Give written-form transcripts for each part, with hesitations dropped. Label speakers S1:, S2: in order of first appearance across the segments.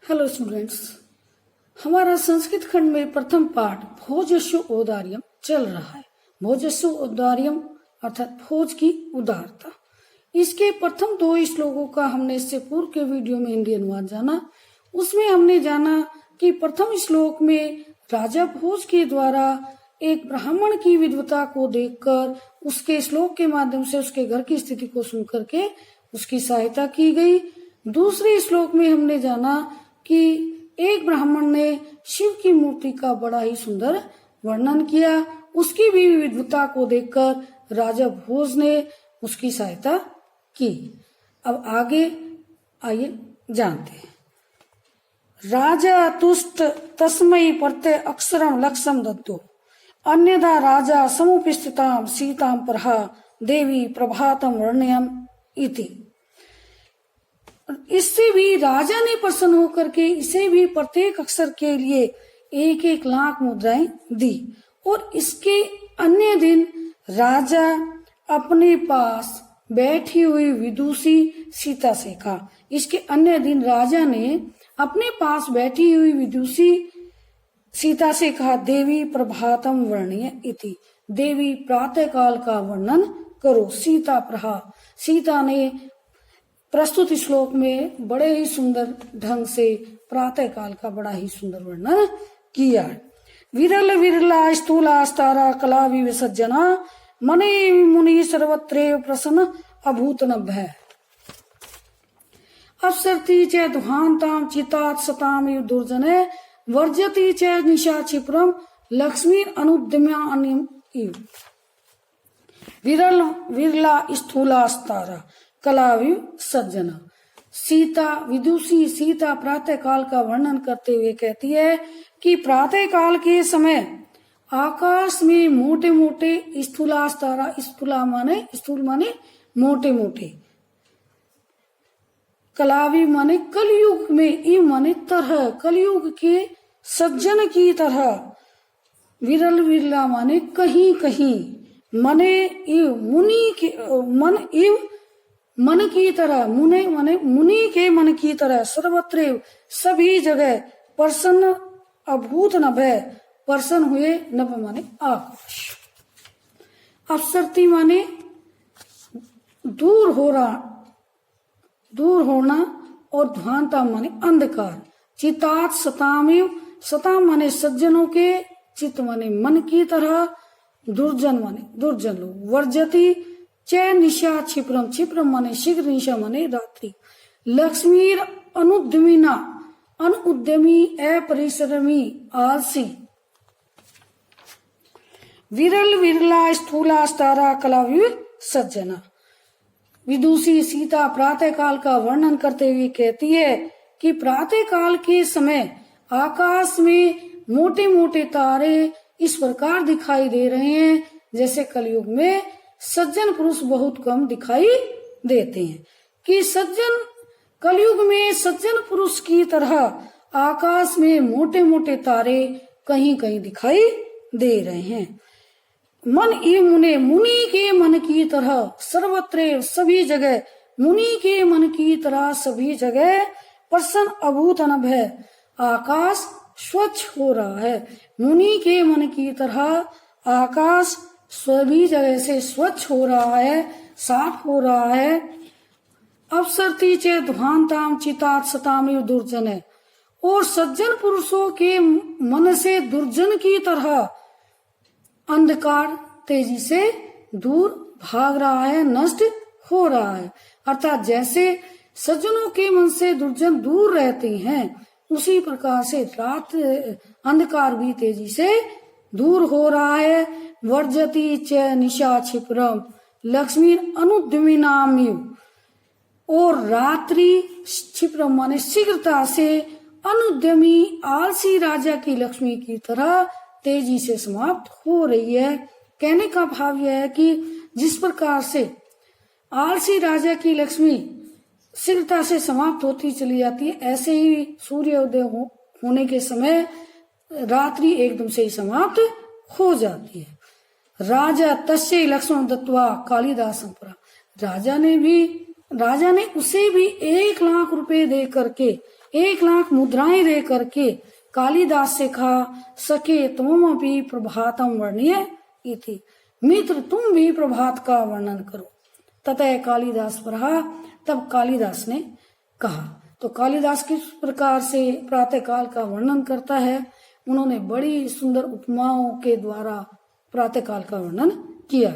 S1: Hello students, हमारा संस्कृत खंड में प्रथम पाठ भोजस्व औदार्यम चल रहा है। भोजस्व औदार्यम अर्थात भोज की उदारता। इसके प्रथम दो श्लोकों का हमने इससे पूर्व के वीडियो में हिंदी अनुवाद जाना। उसमें हमने जाना कि प्रथम श्लोक में राजा भोज के द्वारा एक ब्राह्मण की विद्वता को देखकर उसके श्लोक के माध्यम से उसके घर की स्थिति को सुन करके उसकी सहायता की गई। दूसरे श्लोक में हमने जाना कि एक ब्राह्मण ने शिव की मूर्ति का बड़ा ही सुंदर वर्णन किया। उसकी भी विद्वता को देखकर राजा भोज ने उसकी सहायता की। अब आगे आइए जानते हैं। राजा तुष्ट तस्मै प्रत्यय अक्षरम लक्ष्यम दत्तो अन्यथा राजा समुपस्थिताम सीताम परहा देवी प्रभातम वर्ण्यम इति। इससे भी राजा ने प्रसन्न होकर के इसे भी प्रत्येक अक्षर के लिए 1-1 लाख मुद्राएं दी। और इसके अन्य दिन राजा अपने पास बैठी हुई विदुषी सीता से कहा। इसके अन्य दिन राजा ने अपने पास बैठी हुई विदुषी सीता से कहा, देवी प्रभातम वर्ण्य इति। देवी प्रातः काल का वर्णन करो। सीता प्रहा, सीता ने प्रस्तुत श्लोक में बड़े ही सुंदर ढंग से प्रातः काल का बड़ा ही सुंदर वर्णन किया। विरल विरला स्थूला स्तारा कला विसर्जना मने मुनि सर्वत्र प्रसन्न अभूत नभ्य। अवसरती च दुहांताम चितात सताम दुर्जने वर्जती च निशा क्षिप्रम लक्ष्मी अनुद्यम्या इव। विरल विरला स्थूला स्तारा कलावि सज्जना। सीता विदुषी सीता प्रातः काल का वर्णन करते हुए कहती है कि प्रातः काल के समय आकाश में मोटे मोटे स्थूलास्तारा, स्थूला माने स्थूल माने मोटे मोटे, कलावि माने कलयुग में, इव माने तरह, कलयुग के सज्जन की तरह, विरल विरला माने कहीं कहीं, मने इव मुनि के मन, इव मन की तरह, मुने माने मुनि के मन की तरह, सर्वत्र सभी जगह, प्रसन्न अभूत नभय प्रसन्न हुए, नभ माने आकाश, अवसरती माने दूर हो रहा, दूर होना, और ध्वांता माने अंधकार, चितात सतामिव, सताम माने सज्जनों के, चित माने मन की तरह, दुर्जन माने दुर्जन लोग, वर्जती च निशा क्षिप्रम, क्षिप्रम माने शीघ्र, निशा माने रात्रि, लक्ष्मीर अनुद्यमिना, अनुद्यमी अपरिश्रमी आलसी, विरल विरला स्थूला स्तारा कलावि सज्जना। विदुषी सीता प्रातः काल का वर्णन करते हुए कहती है कि प्रातः काल के समय आकाश में मोटे मोटे तारे इस प्रकार दिखाई दे रहे हैं जैसे कलयुग में सज्जन पुरुष बहुत कम दिखाई देते हैं। कि सज्जन कलयुग में सज्जन पुरुष की तरह आकाश में मोटे मोटे तारे कहीं कहीं दिखाई दे रहे हैं। मन ई मुने, मुनि के मन की तरह, सर्वत्र सभी जगह, मुनि के मन की तरह सभी जगह, प्रसन्न अभूत नभय आकाश स्वच्छ हो रहा है। मुनि के मन की तरह आकाश सभी जगह से स्वच्छ हो रहा है, साफ हो रहा है। अवसरती चे ध्वांताम चितात सतामिव दुर्जन है, और सज्जन पुरुषों के मन से दुर्जन की तरह अंधकार तेजी से दूर भाग रहा है, नष्ट हो रहा है। अर्थात जैसे सज्जनों के मन से दुर्जन दूर रहते हैं, उसी प्रकार से रात अंधकार भी तेजी से दूर हो रहा है। वर्जती च निशा क्षिप्रम लक्ष्मी अनुद्यमिनामिव, और रात्रि क्षिप्रम माने शीघ्रता से, अनुद्यमी आलसी राजा की लक्ष्मी की तरह तेजी से समाप्त हो रही है। कहने का भाव यह है कि जिस प्रकार से आलसी राजा की लक्ष्मी शीघ्रता से समाप्त होती चली जाती है, ऐसे ही सूर्योदय होने के समय रात्रि एकदम से ही समाप्त हो जाती है। राजा तस्य लक्ष्मण दत्वा कालिदास राजा ने उसे भी 1 लाख रुपए दे करके 1,00,000 मुद्राएं दे करके कालिदास से कहा, सके तुम भी प्रभातम वर्णीय इति, मित्र तुम भी प्रभात का वर्णन करो। ततः कालिदास पढ़ा, तब कालिदास ने कहा। तो कालिदास किस प्रकार से प्रातः काल का वर्णन करता है, उन्होंने बड़ी सुंदर उपमाओं के द्वारा प्रातः काल का वर्णन किया।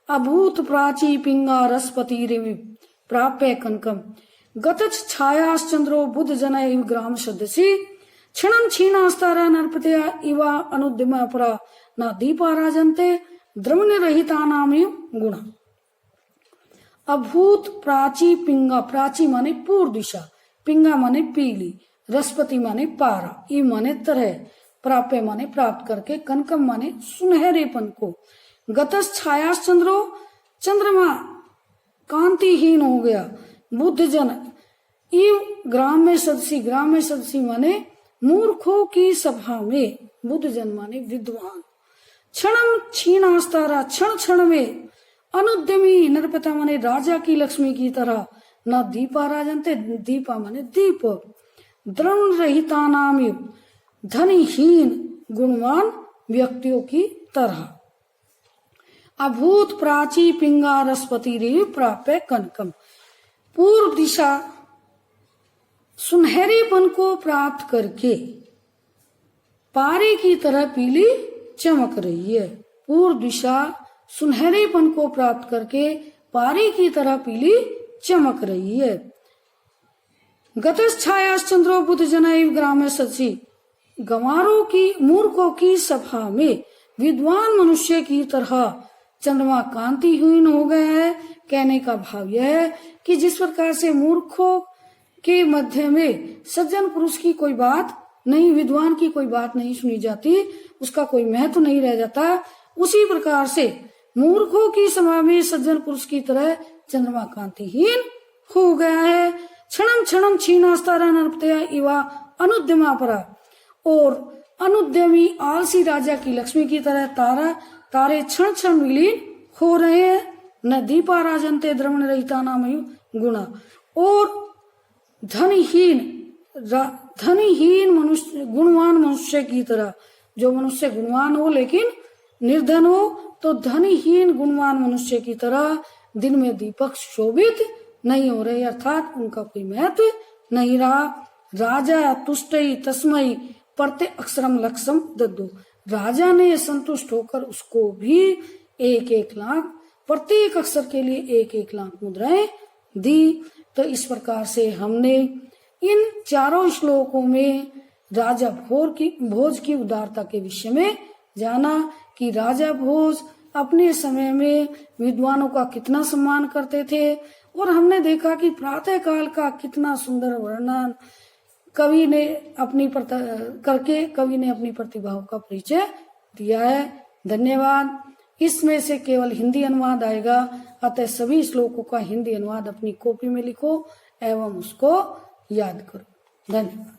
S1: अभूत प्राची पिंगा रसपति रेवि प्राप्य कनकम गतच छायाश्चंद्रो बुद्ध जन इव ग्राम सदसी क्षणम क्षीणास्तारा नरपतया इवा अनुद्यम अपरा न दीपा राजन्ते द्रवण रहिता नाम गुण। अभूत प्राची पिंगा, प्राची माने पूर्व दिशा, पिंगा माने पीली, रसपति माने पारा, ई माने तरह, प्राप्य माने प्राप्त करके, कनकम माने सुनहरेपन को, गतस छायास चंद्रो चंद्रमा कांतिहीन हो गया, बुद्ध जन इव ग्राम में सदसी, ग्राम में सदसी माने मूर्खों की सभा में, बुद्ध जन माने विद्वान, क्षणम क्षीणास्तारा, क्षण क्षण में, अनुद्यमी नरपता माने राजा की लक्ष्मी की तरह, न दीपा राजन्ते, दीपा माने दीप, द्रवण रहिता नाम धनहीन गुणवान व्यक्तियों की तरह। अभूत प्राची पिंगा रसपति रेव प्राप्य कनकम, पूर्व दिशा सुनहरेपन को प्राप्त करके पारे की तरह पीली चमक रही है। पूर्व दिशा सुनहरेपन को प्राप्त करके पारे की तरह पीली चमक रही है। गतस छायास चंद्रो बुद्ध जनाइव ग्राम सची, गंवारों की, मूर्खों की सभा में विद्वान मनुष्य की तरह चंद्रमा कांतिहीन हो गया है। कहने का भाव यह है कि जिस प्रकार से मूर्खों के मध्य में सज्जन पुरुष की कोई बात नहीं, विद्वान की कोई बात नहीं सुनी जाती, उसका कोई महत्व नहीं रह जाता, उसी प्रकार से मूर्खों की सभा में सज्जन पुरुष की तरह चंद्रमा कांतिहीन हो गया है। क्षणम क्षणम क्षीणास्तारा नरपतया इवा अनुद्यमा परा, और अनुद्यमी आलसी राजा की लक्ष्मी की तरह तारे क्षण क्षण विलीन हो रहे हैं। न दीपा राजन्ते द्रवण रहिता नाम गुणा, और धनहीन मनुष्य, गुणवान मनुष्य की तरह, जो मनुष्य गुणवान हो लेकिन निर्धन हो, तो धनहीन गुणवान मनुष्य की तरह दिन में दीपक शोभित नहीं हो रहे, अर्थात उनका कोई महत्व नहीं रहा। राजा तुष्टई तस्मई परते अक्षरम लक्षम दद्दो, राजा ने संतुष्ट होकर उसको भी 1-1 लाख, प्रत्येक अक्षर के लिए 1-1 लाख मुद्राएं दी। तो इस प्रकार से हमने इन चारों श्लोकों में राजा भोज की उदारता के विषय में जाना कि राजा भोज अपने समय में विद्वानों का कितना सम्मान करते थे, और हमने देखा कि प्रातः काल का कितना सुंदर वर्णन कवि ने अपनी प्रतिभाओं का परिचय दिया है। धन्यवाद। इसमें से केवल हिंदी अनुवाद आएगा, अतः सभी श्लोकों का हिंदी अनुवाद अपनी कॉपी में लिखो एवं उसको याद करो। धन्यवाद।